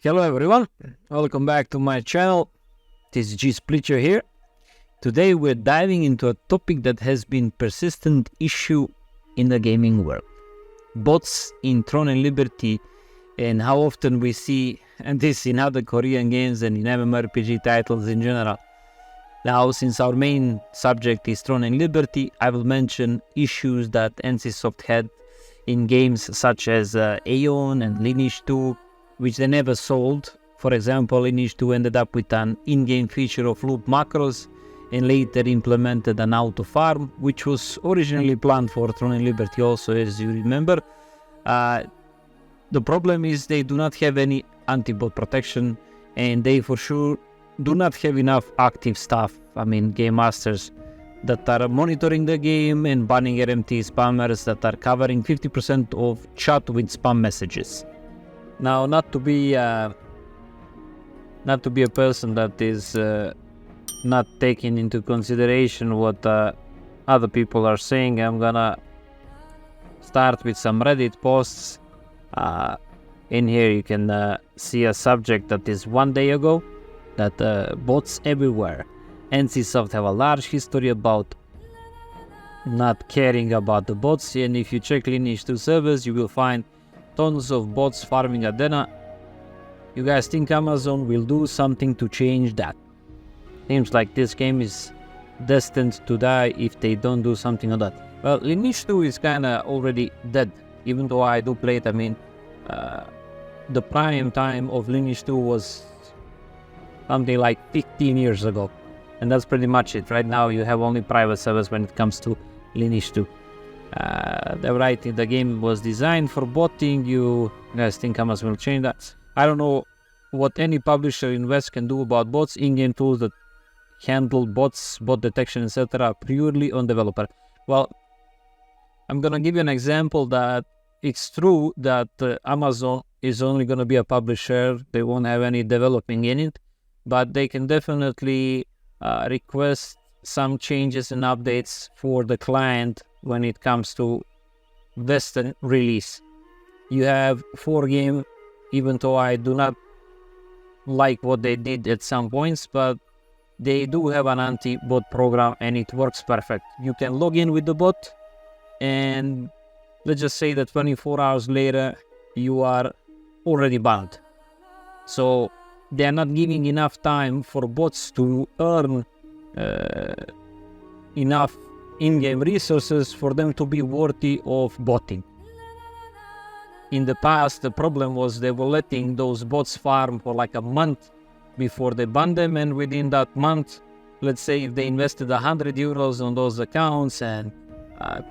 Hello everyone, welcome back to my channel. This is G Splitter here. Today we're diving into a topic that has been persistent issue in the gaming world. Bots in Throne and Liberty, and how often we see this in other Korean games and in mmorpg titles in general. Now, since our main subject is Throne and Liberty, I will mention issues that NCSoft had in games such as Aeon and Lineage 2, which they never solved. For example, Lineage 2 ended up with an in-game feature of loop macros and later implemented an auto farm, which was originally planned for Throne and Liberty also, as you remember. The problem is they do not have any anti-bot protection, and they for sure do not have enough active staff, game masters, that are monitoring the game and banning RMT spammers that are covering 50% of chat with spam messages. Now, not to be a person that is not taking into consideration what other people are saying, I'm gonna start with some Reddit posts. In here you can see a subject that is 1 day ago, that bots everywhere. NCSoft have a large history about not caring about the bots, and if you check Lineage 2 servers, you will find tons of bots farming Adena. You guys think Amazon will do something to change that? Seems like this game is destined to die if they don't do something on that. Well, Lineage 2 is kinda already dead, even though I do play it. The prime time of Lineage 2 was something like 15 years ago. And that's pretty much it. Right now you have only private servers when it comes to Lineage 2. They're writing the game was designed for botting. You guys think Amazon will change that? I don't know what any publisher in West can do about bots. In-game tools that handle bots, bot detection, etc. are purely on developer. Well, I'm gonna give you an example that it's true that Amazon is only gonna be a publisher. They won't have any developing in it, but they can definitely request some changes and updates for the client when it comes to Western release. You have 4-game, even though I do not like what they did at some points, but they do have an anti-bot program and it works perfect. You can log in with the bot, and let's just say that 24 hours later you are already banned. So they are not giving enough time for bots to earn enough in-game resources for them to be worthy of botting. In the past, the problem was they were letting those bots farm for like a month before they banned them, and within that month, let's say if they invested 100 euros on those accounts and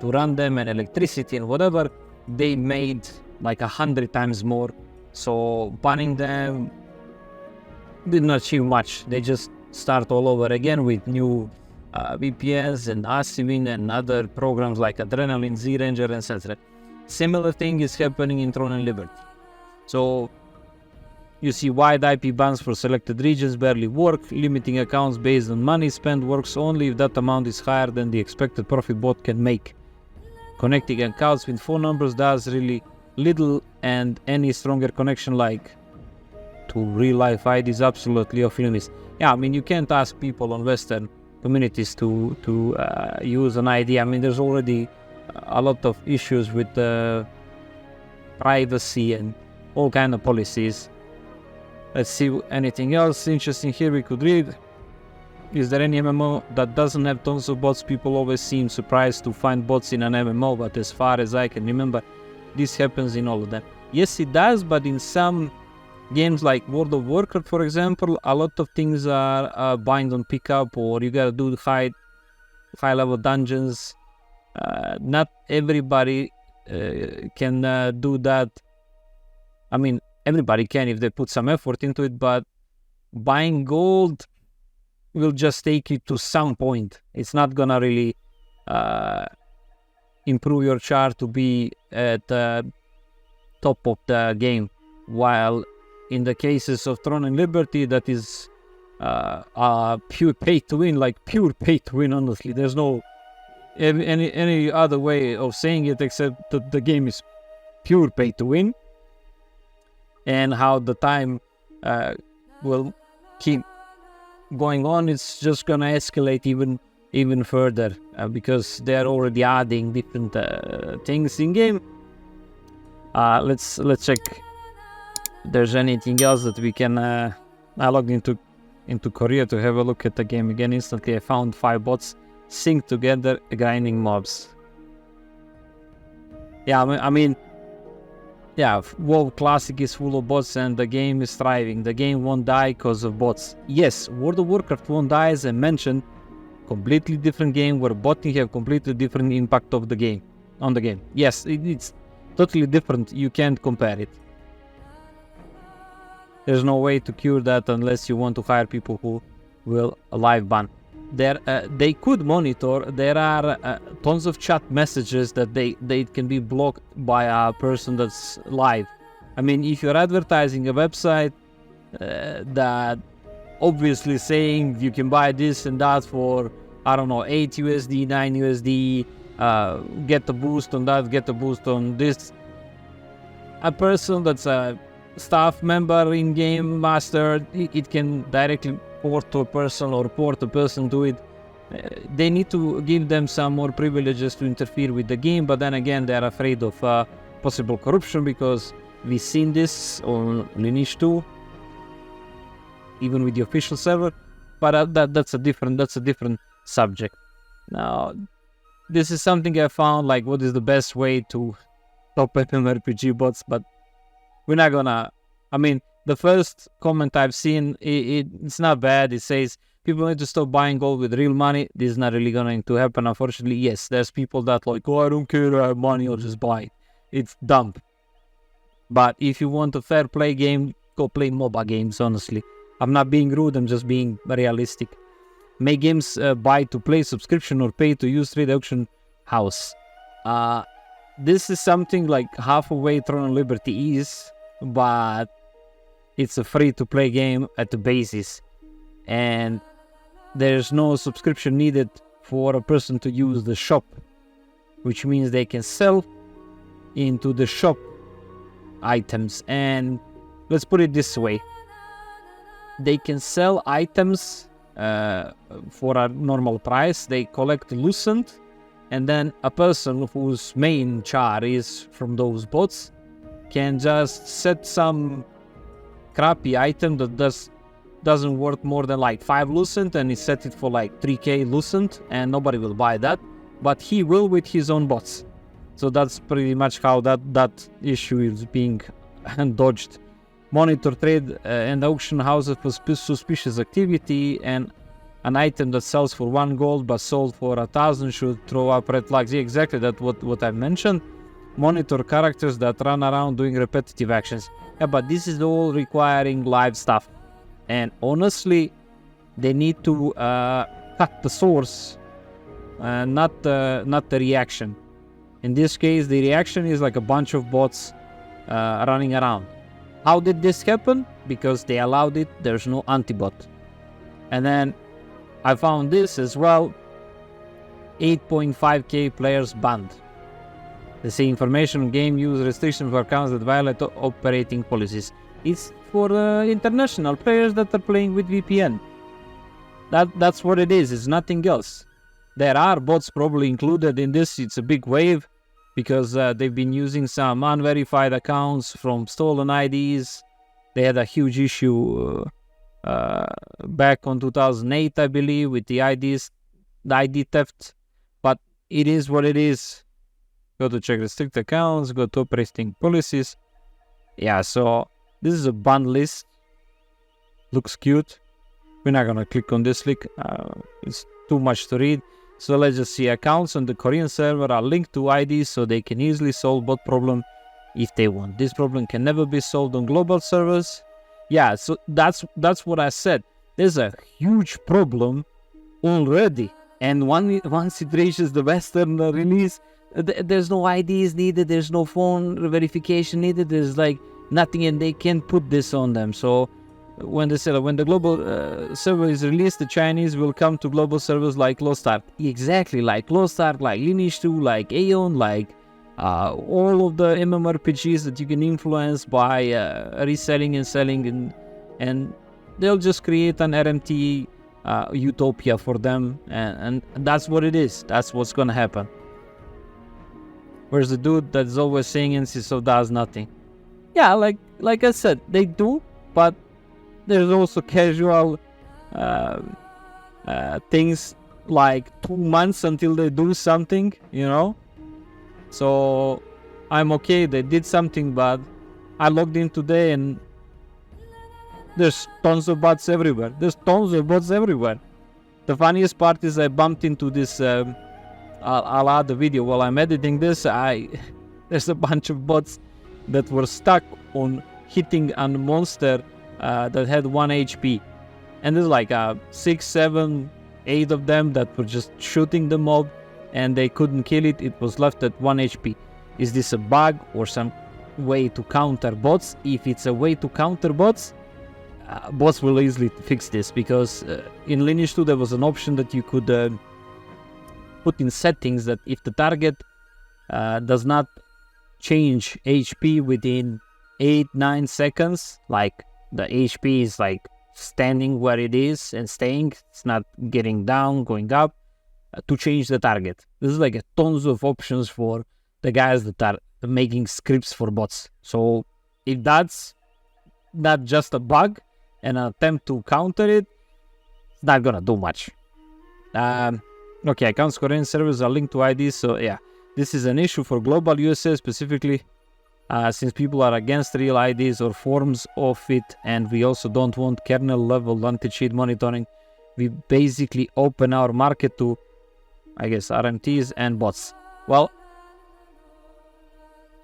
to run them and electricity and whatever, they made like 100 times more. So banning them did not achieve much. They just start all over again with new VPNs and Asivin and other programs like Adrenaline, Z-Ranger, etc. Similar thing is happening in Throne and Liberty. So you see wide IP bans for selected regions barely work. Limiting accounts based on money spent works only if that amount is higher than the expected profit bot can make. Connecting accounts with phone numbers does really little, and any stronger connection like to real life ID is absolutely off limits. Yeah, you can't ask people on Western communities to use an ID. There's already a lot of issues with privacy and all kind of policies. Let's see anything else interesting here we could read. Is there any MMO that doesn't have tons of bots? People always seem surprised to find bots in an MMO, but as far as I can remember, this happens in all of them. Yes, it does, but in some games like World of Warcraft, for example, a lot of things are bind on pickup, or you gotta do high level dungeons. Not everybody can do that. Everybody can if they put some effort into it, but buying gold will just take you to some point. It's not gonna really improve your chart to be at the top of the game, while in the cases of Throne and Liberty, that is pure pay to win, like pure pay to win, honestly. There's no any other way of saying it except that the game is pure pay to win. And how the time will keep going on, it's just gonna escalate even further because they're already adding different things in game. Let's check if there's anything else that we can. I logged into Korea to have a look at the game again. Instantly I found 5 bots synced together grinding mobs. Yeah, I mean, yeah, WoW Classic is full of bots and the game is thriving. The game won't die because of bots. Yes, World of Warcraft won't die, as I mentioned. Completely different game where botting have completely different impact of the game on the game. Yes, it's totally different. You can't compare it. There's no way to cure that unless you want to hire people who will live ban. They could monitor. There are tons of chat messages that they can be blocked by a person that's live. I mean, if you're advertising a website that obviously saying you can buy this and that for, I don't know, 8 USD, 9 USD, get a boost on that, get a boost on this. A person that's a staff member in game master, it can directly port to a person or port a person to it. They need to give them some more privileges to interfere with the game, but then again they're afraid of possible corruption because we've seen this on Lineage 2, even with the official server. But that's a different subject. Now, this is something I found, like what is the best way to stop mmorpg bots, but we're not gonna. I mean, the first comment I've seen, it's not bad. It says people need to stop buying gold with real money. This is not really going to happen, unfortunately. Yes, there's people that like, oh, I don't care, I have money, I'll just buy it. It's dumb. But if you want a fair play game, go play MOBA games, honestly. I'm not being rude, I'm just being realistic. Make games buy to play subscription or pay to use trade auction house. This is something like halfway Throne of Liberty is, but it's a free-to-play game at the basis, and there's no subscription needed for a person to use the shop, which means they can sell into the shop items. And let's put it this way, they can sell items for a normal price. They collect lucent, and then a person whose main char is from those bots can just set some crappy item that doesn't worth more than like 5 lucent, and he set it for like 3k lucent, and nobody will buy that, but he will with his own bots. So that's pretty much how that issue is being dodged. Monitor trade and auction houses for suspicious activity, and an item that sells for 1 gold but sold for 1,000 should throw up red flags. Yeah, exactly, that's what I mentioned. Monitor characters that run around doing repetitive actions. Yeah, but this is all requiring live stuff, and honestly they need to cut the source, not the reaction. In this case the reaction is like a bunch of bots running around. How did this happen? Because they allowed it. There's no anti-bot. And then I found this as well, 8.5k players banned. They say information game use restrictions for accounts that violate operating policies. It's for international players that are playing with VPN. That's what it is. It's nothing else. There are bots probably included in this. It's a big wave because they've been using some unverified accounts from stolen IDs. They had a huge issue back on 2008, I believe, with the IDs, the ID theft. But it is what it is. Go to check restrict accounts, go to operating policies. Yeah, so this is a ban list. Looks cute. We're not gonna click on this link. It's too much to read. So let's just see. Accounts on the Korean server are linked to IDs, so they can easily solve bot problem if they want. This problem can never be solved on global servers. Yeah, so that's what I said. There's a huge problem already, and once it reaches the Western release, there's no IDs needed, there's no phone verification needed, there's like nothing, and they can put this on them. So when the global server is released, the Chinese will come to global servers like Lost Ark. Exactly, like Lost Ark, like Lineage 2, like Aeon, like all of the MMORPGs that you can influence by reselling and selling and they'll just create an RMT utopia for them, and that's what it is. That's what's gonna happen. Where's the dude that's always saying NCSoft does nothing? Yeah, like I said, they do, but there's also casual things like 2 months until they do something, you know? So I'm okay, they did something, but I logged in today and there's tons of bots everywhere. The funniest part is I bumped into this, I'll add the video while I'm editing this. There's a bunch of bots that were stuck on hitting a monster that had 1 HP. And there's like 6, 7, 8 of them that were just shooting the mob and they couldn't kill it. It was left at 1 HP. Is this a bug or some way to counter bots? If it's a way to counter bots, bots will easily fix this, because in Lineage 2 there was an option that you could put in settings that if the target does not change HP within 8-9 seconds, like the HP is like standing where it is and staying, it's not getting down, going up, to change the target. This is like tons of options for the guys that are making scripts for bots. So if that's not just a bug and an attempt to counter it, it's not gonna do much. Okay, accounts Korean servers are linked to IDs, so yeah, this is an issue for global USA specifically, since people are against real IDs or forms of it, and we also don't want kernel level anti-cheat monitoring. We basically open our market to, I guess, RMTs and bots. Well,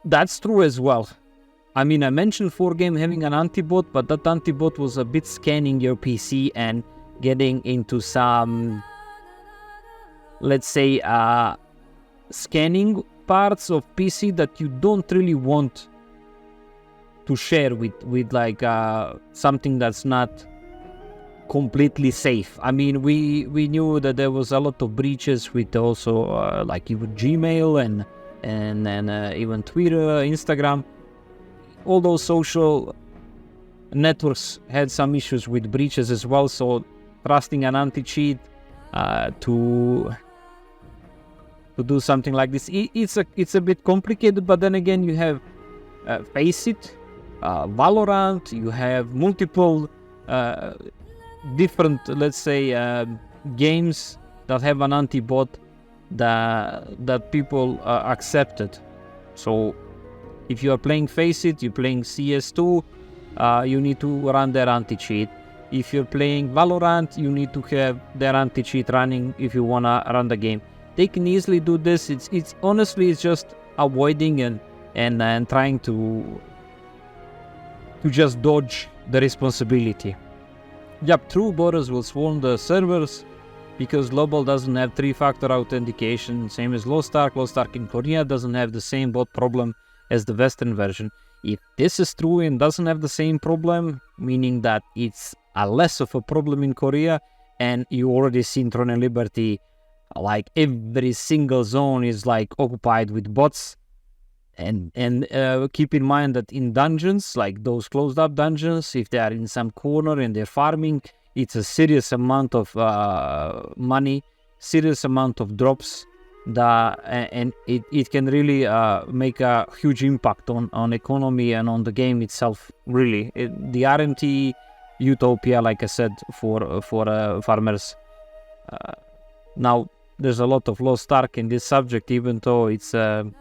that's true as well. I mean, I mentioned 4Game having an anti-bot, but that anti-bot was a bit scanning your PC and getting into some, let's say, scanning parts of PC that you don't really want to share with like something that's not completely safe. I mean, we knew that there was a lot of breaches with also like even Gmail and even Twitter, Instagram. All those social networks had some issues with breaches as well, so trusting an anti-cheat to do something like this, it's a bit complicated. But then again, you have Faceit, Valorant, you have multiple different, let's say, games that have an anti-bot that people accepted. So if you are playing Faceit, you're playing CS2, you need to run their anti-cheat. If you're playing Valorant, you need to have their anti-cheat running if you wanna run the game. They can easily do this. It's honestly, it's just avoiding and trying to just dodge the responsibility. Yep, true botters will swarm the servers because global doesn't have 3-factor authentication, same as Lost Ark. Lost Ark in Korea doesn't have the same bot problem as the Western version. If this is true and doesn't have the same problem, meaning that it's a less of a problem in Korea, and you already seen Throne and Liberty, like every single zone is like occupied with bots. And keep in mind that in dungeons, like those closed up dungeons, if they are in some corner and they're farming, it's a serious amount of money, serious amount of drops, and it can really make a huge impact on economy and on the game itself. Really, the RMT utopia, like I said, for farmers. Now there's a lot of Lost Ark in this subject, even though it's a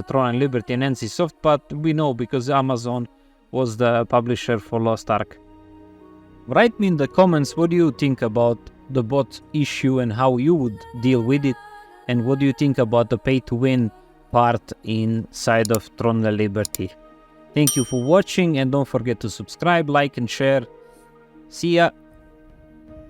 Throne and Liberty and NCSoft, but we know because Amazon was the publisher for Lost Ark. Write me in the comments what do you think about the bot issue and how you would deal with it, and what do you think about the pay-to-win part inside of Throne and Liberty. Thank you for watching, and don't forget to subscribe, like and share. See ya!